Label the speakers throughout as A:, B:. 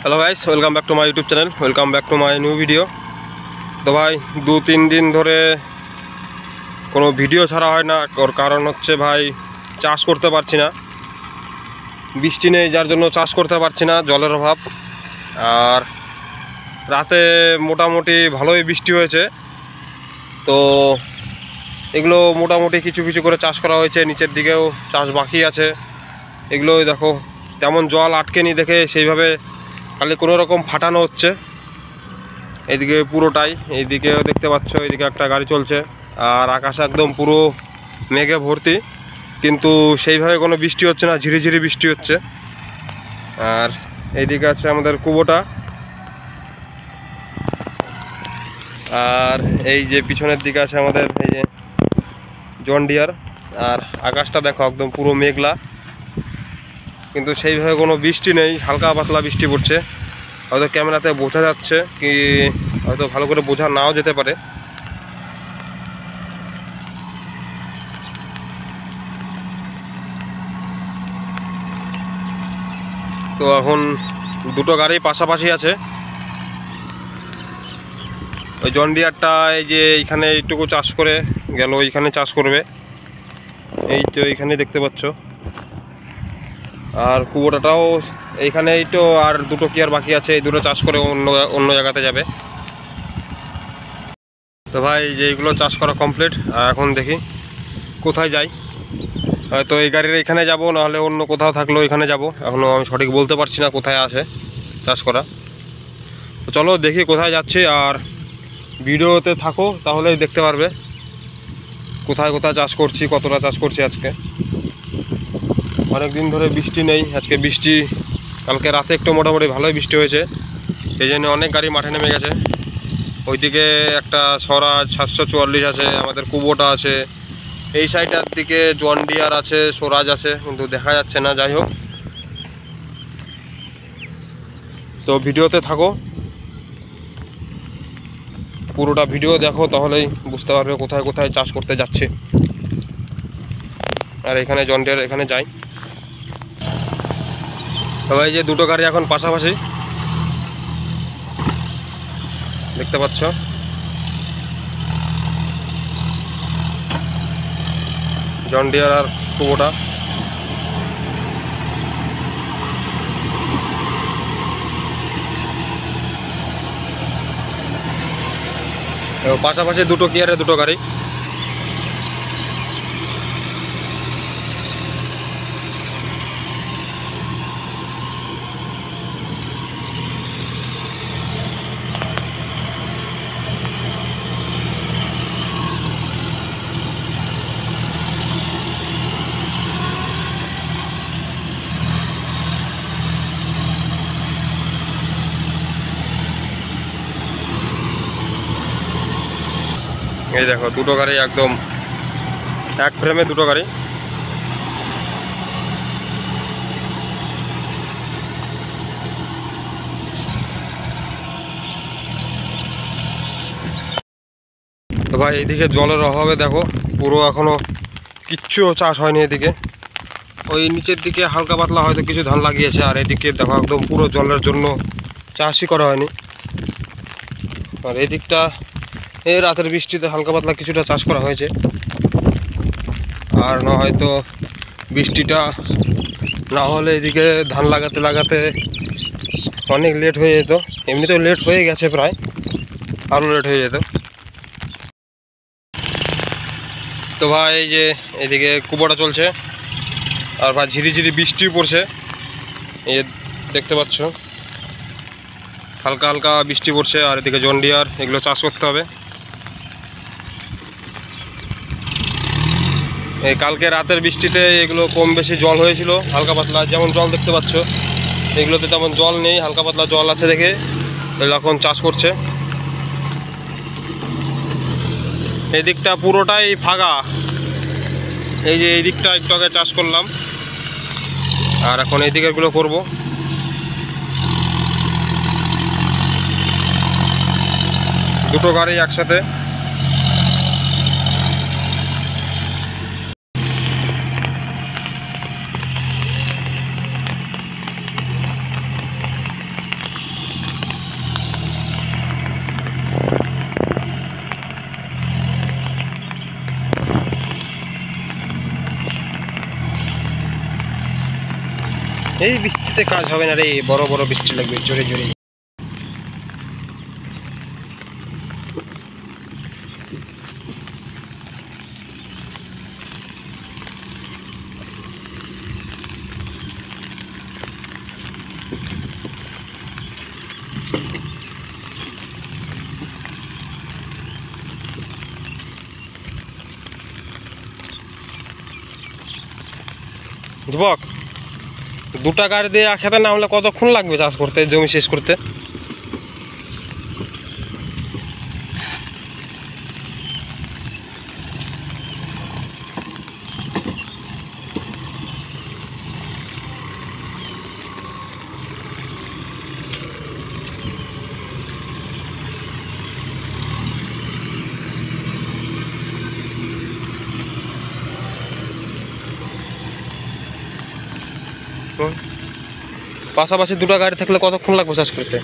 A: Hello guys, welcome back to my YouTube channel, welcome back to my new video. তো ভাই 2-3 দিন ধরে কোনো ভিডিও ছাড়া হয় না। ওর কারণ হচ্ছে ভাই চাষ করতে পারছি না, বৃষ্টি নেই, যার জন্য চাষ করতে পারছি না, জলের অভাব। আর রাতে মোটামুটি ভালোই বৃষ্টি হয়েছে, তো এগুলো মোটামুটি কিছু কিছু করে চাষ করা হয়েছে, নিচের দিকেও চাষ বাকি আছে। এগুলো দেখো তেমন জল আটকেনি দেখে সেইভাবে খালি কোনো রকম ফাটানো হচ্ছে। এইদিকে পুরোটাই, এইদিকেও দেখতে পাচ্ছ, এইদিকে একটা গাড়ি চলছে, আর আকাশ একদম পুরো মেঘে ভর্তি, কিন্তু সেইভাবে কোনো বৃষ্টি হচ্ছে না, ঝিরিঝিরি বৃষ্টি হচ্ছে। আর এইদিকে আছে আমাদের কুবোটা, আর এই যে পিছনের দিকে আছে আমাদের এই যে জন ডিয়ার। আর আকাশটা দেখো একদম পুরো মেঘলা, কিন্তু সেইভাবে কোনো বৃষ্টি নেই, হালকা পাতলা বৃষ্টি পড়ছে। হয়তো ক্যামেরাতে বোঝা যাচ্ছে কি, হয়তো ভালো করে বোঝা নাও যেতে পারে। তো এখন দুটো গাড়ি পাশাপাশি আছে। ওই জন ডিয়ারটা এই যে এইখানে এইটুকু চাষ করে গেল, এইখানে চাষ করবে, এই তো এইখানে দেখতে পাচ্ছ। আর কুবোটাটাও এইখানেই তো, আর দুটো কি আর বাকি আছে, এই দুটো চাষ করে অন্য জায়গাতে যাবে। তো ভাই যে এইগুলো চাষ করা কমপ্লিট, আর এখন দেখি কোথায় যাই। হয়তো এই গাড়ির এখানে যাব, নাহলে অন্য কোথাও থাকলেও এখানে যাব। এখনও আমি সঠিক বলতে পারছি না কোথায় আছে চাষ করা। তো চলো দেখি কোথায় যাচ্ছি, আর ভিডিওতে থাকো তাহলেই দেখতে পারবে কোথায় কোথায় চাষ করছি, কতটা চাষ করছি। আজকে অনেক দিন ধরে বৃষ্টি নেই, আজকে বৃষ্টি, কালকে রাতে একটু মোটামুটি ভালোই বৃষ্টি হয়েছে, এই জন্য অনেক গাড়ি মাঠে নেমে গেছে। ওইদিকে একটা স্বরাজ 744 আছে, আমাদের কুবোটা আছে, এই সাইডটার দিকে জন ডিয়ার আছে, স্বরাজ আছে, কিন্তু দেখা যাচ্ছে না। যাই হোক, তো ভিডিওতে থাকো, পুরোটা ভিডিও দেখো, তাহলেই বুঝতে পারবে কোথায় কোথায় চাষ করতে যাচ্ছে। আর এখানে জন ডিয়ার, এখানে যাই। সবাই যে দুটো গাড়ি এখন পাশাপাশি দেখতে পাচ্ছ, জন ডিয়ার আর কুবোটা। পাশাপাশি দুটো গিয়ারে দুটো গাড়ি। এই দেখো দুটো গাড়ি একদম এক ফ্রেমে, দুটো গাড়ি। তো ভাই এইদিকে জলের অভাবে দেখো পুরো এখনো কিচ্ছু চাষ হয়নি। এদিকে ওই নিচের দিকে হালকা পাতলা হয়তো কিছু ধান লাগিয়েছে, আর এদিকে দেখো একদম পুরো জলের জন্য চাষই করা হয়নি। আর এদিকটা এই রাতের বৃষ্টিতে হালকা পাতলা কিছুটা চাষ করা হয়েছে, আর না হয়তো বৃষ্টিটা না হলে এদিকে ধান লাগাতে লাগাতে অনেক লেট হয়ে যেত। এমনিতেও লেট হয়ে গেছে, প্রায় আরও লেট হয়ে যেত। তো ভাই এই যে এদিকে কুবোটা চলছে, আর ভাই ঝিরিঝিরি বৃষ্টিও পড়ছে, এই দেখতে পাচ্ছ হালকা হালকা বৃষ্টি পড়ছে। আর এদিকে জন ডিয়ার, এগুলো চাষ করতে হবে। এই কালকে রাতের বৃষ্টিতে এগুলো কম বেশি জল হয়েছিল, হালকা পাতলা যেমন জল দেখতে পাচ্ছ। এগুলোতে তেমন জল নেই, হালকা পাতলা জল আছে দেখে এখন চাষ করছে। এই দিকটা পুরোটাই ফাঁকা, এই যে এই দিকটা একটু আগে চাষ করলাম, আর এখন এই দিকেরগুলো করবো। দুটো গাড়ি একসাথে। এই বৃষ্টিতে কাজ হবে না রে, বড় বড় বৃষ্টি লাগবে জোরে জোরে। যুবক, দুটা গাড়ি দিয়ে খেতে না হলে কতক্ষণ লাগবে চাষ করতে, জমি শেষ করতে? পাশাপাশি দুটা গাড়ি থাকলে কতক্ষণ লাগবে চাষ করতে?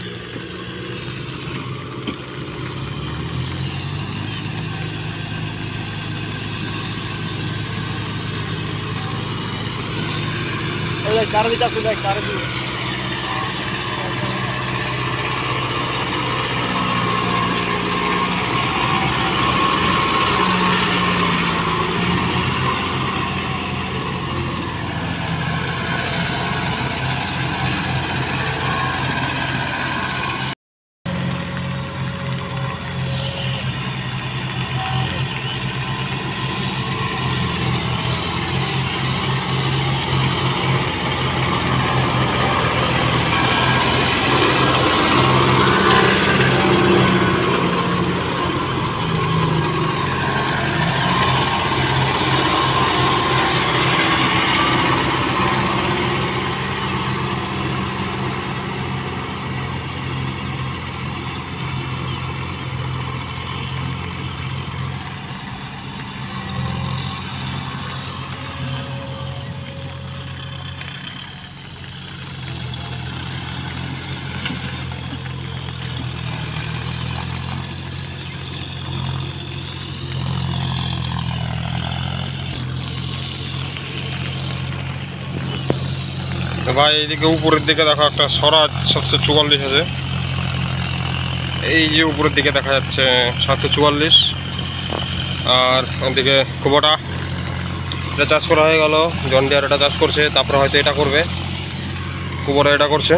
A: তো ভাই এইদিকে উপরের দিকে দেখো একটা স্বরাজ 744 আছে, এই যে উপরের দিকে দেখা যাচ্ছে 744। আর ওদিকে কুবোটা এটা চাষ করা হয়ে গেল, জন ডিয়ার এটা চাষ করছে, তারপরে হয়তো এটা করবে, কুবোটা এটা করছে।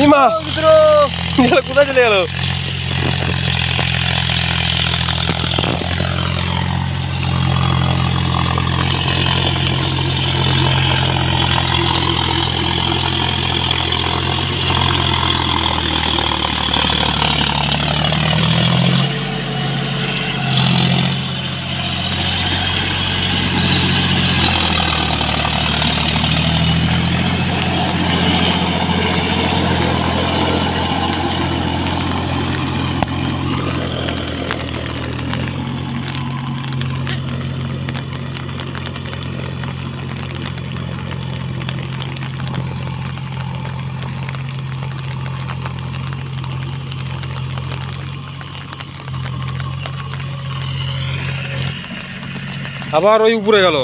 A: ইমা কোথায় চলে গেল? আবার ওই উপরে গেল।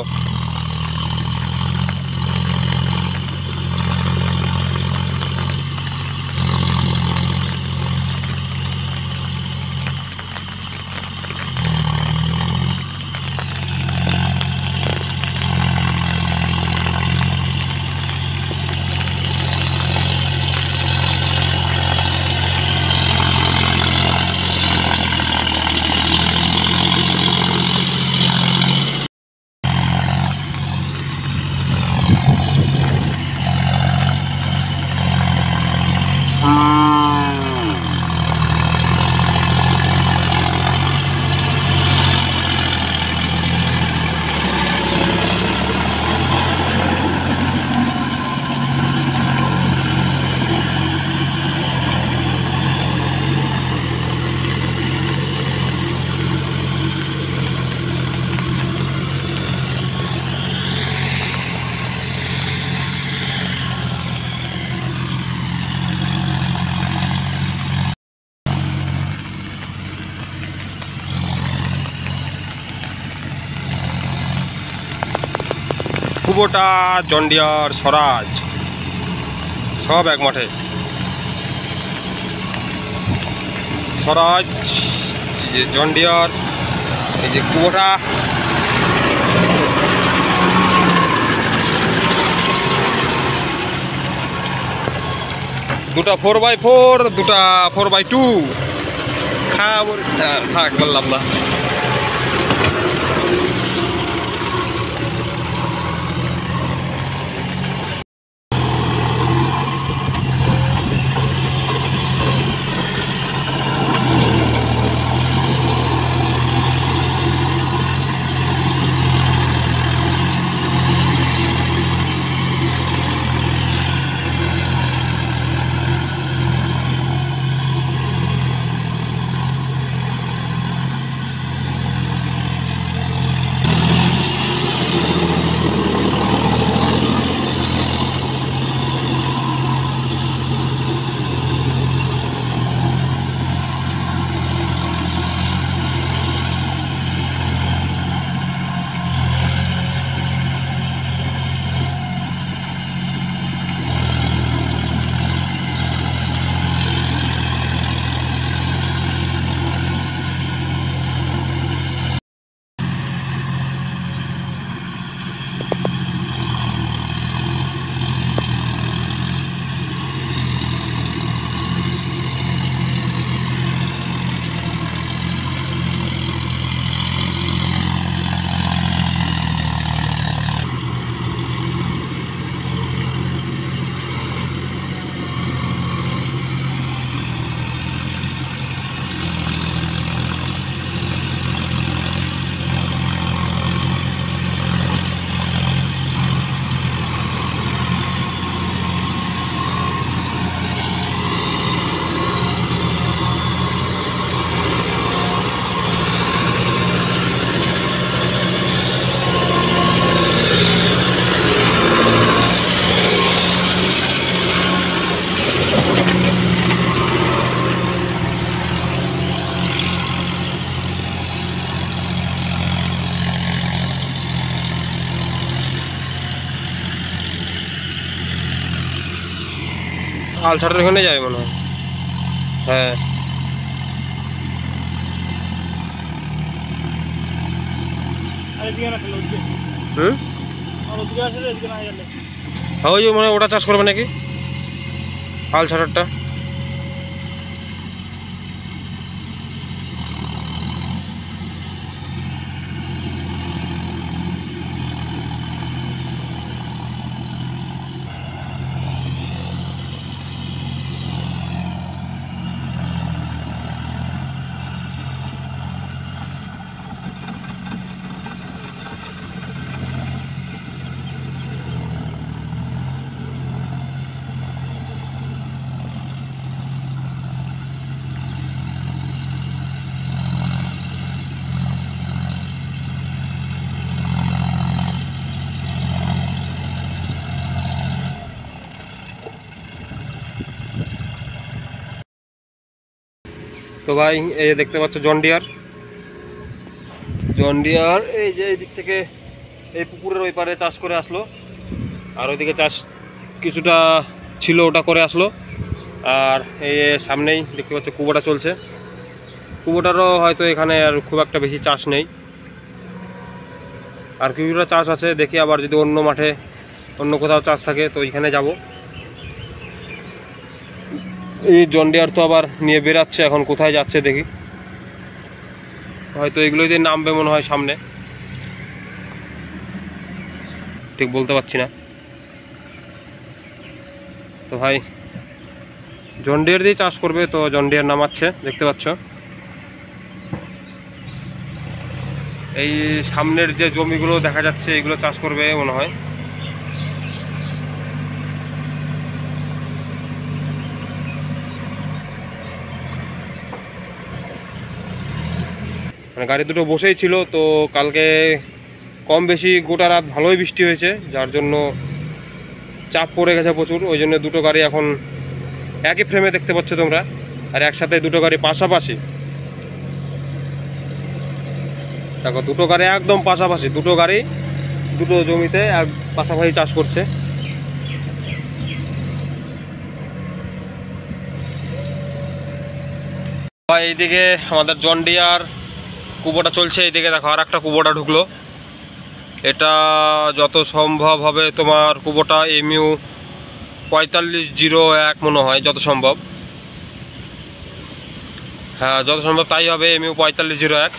A: কুবোটা, জন্ডিয়ার, স্বরাজ সব এক মাঠে। স্বরাজ, এই যে জন্ডিয়ার, এই যে কুবোটা। দুটা 4x4, দুটা 4x2। থাক বললাম না। আলসাটার ওখানে যাবে মনে হয়। হ্যাঁ, ওই যে মনে হয় ওটা চাষ করবে নাকি, আলসাটারটা। তো ভাই এই দেখতে পাচ্ছ জন্ডিয়ার, এই যে এই দিক থেকে এই পুকুরের ওই পারে চাষ করে আসলো, আর ওইদিকে চাষ কিছুটা ছিল ওটা করে আসলো। আর এই সামনেই দেখতে পাচ্ছ কুবোটা চলছে। কুবোটারও হয়তো এখানে আর খুব একটা বেশি চাষ নেই, আর কিছুটা চাষ আছে। দেখি আবার যদি অন্য মাঠে অন্য কোথাও চাষ থাকে তো ওইখানে যাব। এই জন্ডিয়ার তো আবার নিয়ে বেরাচ্ছে, এখন কোথায় যাচ্ছে দেখি, হয়তো এগুলোই দিয়ে নামবে মনে হয় সামনে, ঠিক বলতে পারছি না। তো ভাই জন্ডিয়ার দিয়ে চাষ করবে, তো জন্ডিয়ার নামাচ্ছে দেখতে পাচ্ছ। এই সামনের যে জমিগুলো দেখা যাচ্ছে এগুলো চাষ করবে মনে হয়। মানে গাড়ি দুটো বসেই ছিল, তো কালকে কম বেশি গোটা রাত ভালোই বৃষ্টি হয়েছে, যার জন্য চাপ পড়ে গেছে প্রচুর। ওই জন্য দুটো গাড়ি এখন একই ফ্রেমে দেখতে পাচ্ছ তোমরা, আর একসাথে দুটো গাড়ি পাশাপাশি। দেখো দুটো গাড়ি একদম পাশাপাশি, দুটো গাড়ি দুটো জমিতে এক পাশাপাশি চাষ করছে। এইদিকে আমাদের জন ডিয়ার কুবোটা চলছে, এইদিকে দেখো আর একটা কুবোটা ঢুকলো। এটা যত সম্ভব হবে তোমার কুবোটা MU 4501 মনে হয়, যত সম্ভব। হ্যাঁ, যত সম্ভব তাই হবে, MU 4501।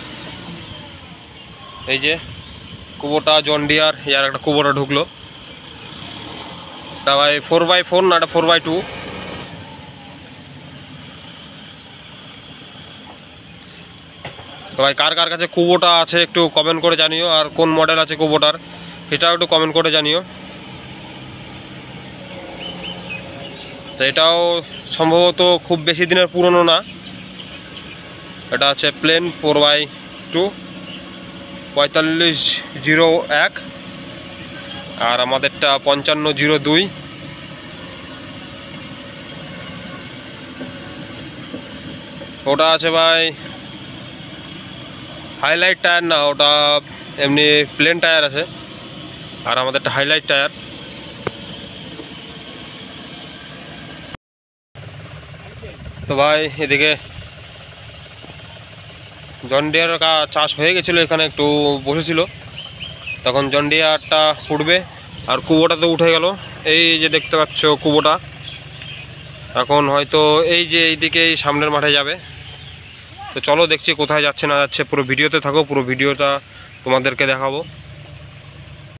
A: এই যে কুবোটা জন ডিয়ার, ইয়ার একটা কুবোটা ঢুকলো। তা ভাই 4x4 না, এটা 4x2। তো ভাই কার কার কাছে কুবোটা আছে একটু কমেন্ট করে জানিও, আর কোন মডেল আছে কুবোটার সেটাও একটু কমেন্ট করে জানিও। তো এটাও সম্ভবত খুব বেশি দিনের পুরনো না, এটা আছে প্লেন 4x2 4501, আর আমাদেরটা 5502। ওটা আছে ভাই হাইলাইট টায়ার না, ওটা এমনি প্লেন টায়ার আছে, আর আমাদেরটা হাইলাইট টায়ার। তো ভাই এদিকে জন ডিয়ার চাষ হয়ে গেছিলো, এখানে একটু বসেছিল, তখন জন ডিয়ারটা উঠবে আর কুবোটা তো উঠে গেল। এই যে দেখতে পাচ্ছ কুবোটা এখন হয়তো এই যে এইদিকে এই সামনের মাঠে যাবে। তো চলো দেখছি কোথায় যাচ্ছে না যাচ্ছে, পুরো ভিডিওতে থাকো, পুরো ভিডিওটা তোমাদেরকে দেখাবো।